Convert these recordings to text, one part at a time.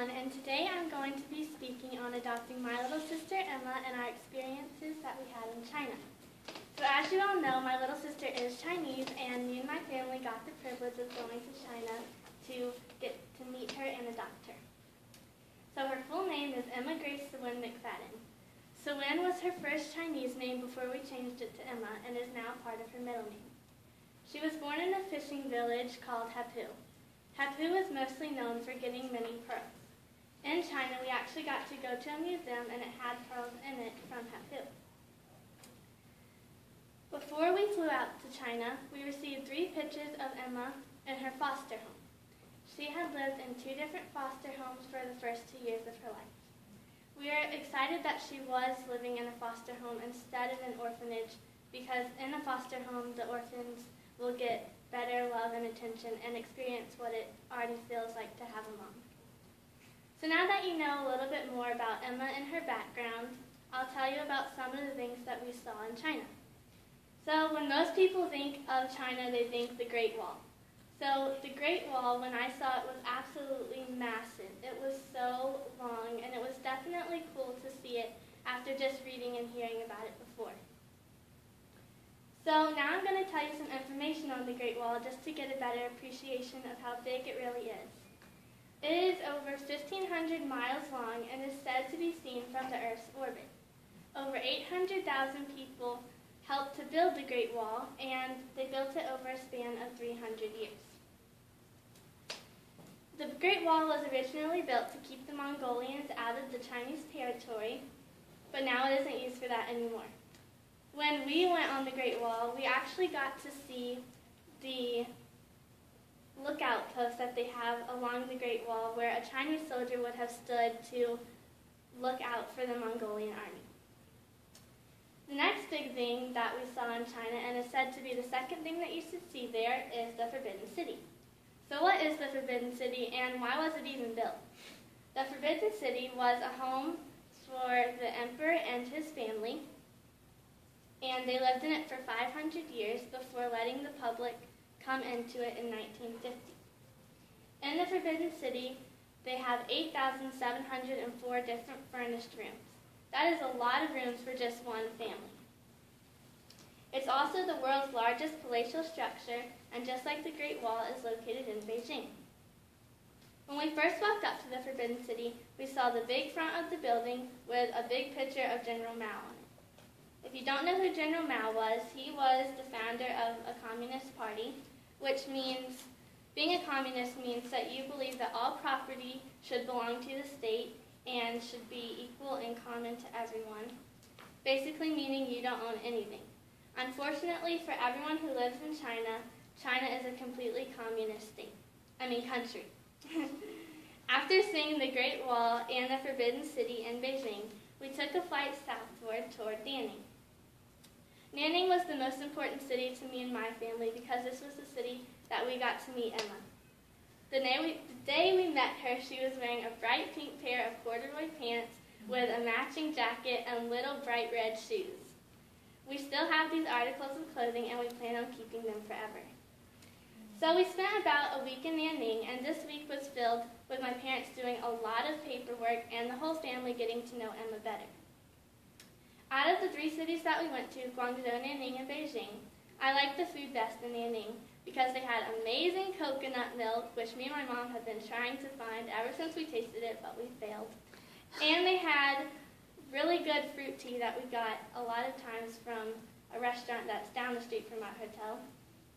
everyone, and today I'm going to be speaking on adopting my little sister Emma and our experiences that we had in China. So as you all know, my little sister is Chinese, and me and my family got the privilege of going to China to get to meet her and adopt her. So her full name is Emma Grace Sewin McFadden. Sewin was her first Chinese name before we changed it to Emma, and is now part of her middle name. She was born in a fishing village called Hapu. Hapu is mostly known for getting many pearls. In China, we actually got to go to a museum, and it had pearls in it from Hapu. Before we flew out to China, we received 3 pictures of Emma in her foster home. She had lived in 2 different foster homes for the first 2 years of her life. We are excited that she was living in a foster home instead of an orphanage, because in a foster home, the orphans will get better love and attention and experience what it already feels like to have a mom. So now that you know a little bit more about Emma and her background, I'll tell you about some of the things that we saw in China. So when most people think of China, they think the Great Wall. So the Great Wall, when I saw it, was absolutely massive. It was so long, and it was definitely cool to see it after just reading and hearing about it before. So now I'm going to tell you some information on the Great Wall just to get a better appreciation of how big it really is. It is over 1,500 miles long and is said to be seen from the Earth's orbit. Over 800,000 people helped to build the Great Wall, and they built it over a span of 300 years. The Great Wall was originally built to keep the Mongolians out of the Chinese territory, but now it isn't used for that anymore. When we went on the Great Wall, we actually got to see the lookout post that they have along the Great Wall, where a Chinese soldier would have stood to look out for the Mongolian army. The next big thing that we saw in China, and is said to be the second thing that you should see there, is the Forbidden City. So what is the Forbidden City, and why was it even built? The Forbidden City was a home for the emperor and his family, and they lived in it for 500 years before letting the public come into it in 1950. In the Forbidden City, they have 8,704 different furnished rooms. That is a lot of rooms for just one family. It's also the world's largest palatial structure, and just like the Great Wall, is located in Beijing. When we first walked up to the Forbidden City, we saw the big front of the building with a big picture of General Mao on it. If you don't know who General Mao was, he was the founder of a communist party, which means, being a communist means that you believe that all property should belong to the state and should be equal and common to everyone, basically meaning you don't own anything. Unfortunately for everyone who lives in China, China is a completely communist country. After seeing the Great Wall and the Forbidden City in Beijing, we took a flight southward toward Nanning. Nanning was the most important city to me and my family because this was the city that we got to meet Emma. The day we met her, she was wearing a bright pink pair of corduroy pants with a matching jacket and little bright red shoes. We still have these articles of clothing, and we plan on keeping them forever. So we spent about a week in Nanning, and this week was filled with my parents doing a lot of paperwork and the whole family getting to know Emma better. Out of the 3 cities that we went to, Guangzhou, Nanning, and Beijing, I liked the food best in Nanning because they had amazing coconut milk, which me and my mom have been trying to find ever since we tasted it, but we failed. And they had really good fruit tea that we got a lot of times from a restaurant that's down the street from our hotel.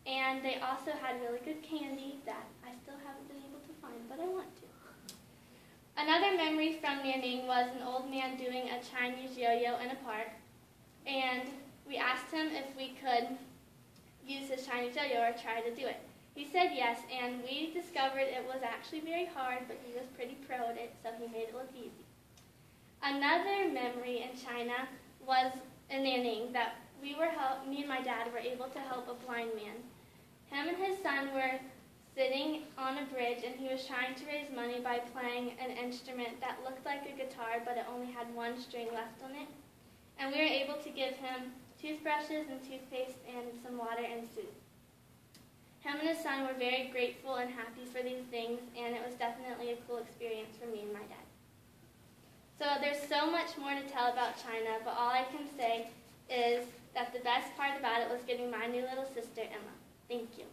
And they also had really good candy that I still haven't been able to find, but I want to. Another memory from Nanning was an old man doing a Chinese yo-yo in a park, and we asked him if we could use his Chinese yo-yo or try to do it. He said yes, and we discovered it was actually very hard, but he was pretty pro at it, so he made it look easy. Another memory in China was in Nanning that me and my dad were able to help a blind man. Him and his son were sitting on a bridge, and he was trying to raise money by playing an instrument that looked like a guitar, but it only had 1 string left on it. And we were able to give him toothbrushes and toothpaste and some water and food. Him and his son were very grateful and happy for these things, and it was definitely a cool experience for me and my dad. So there's so much more to tell about China, but all I can say is that the best part about it was getting my new little sister, Emma. Thank you.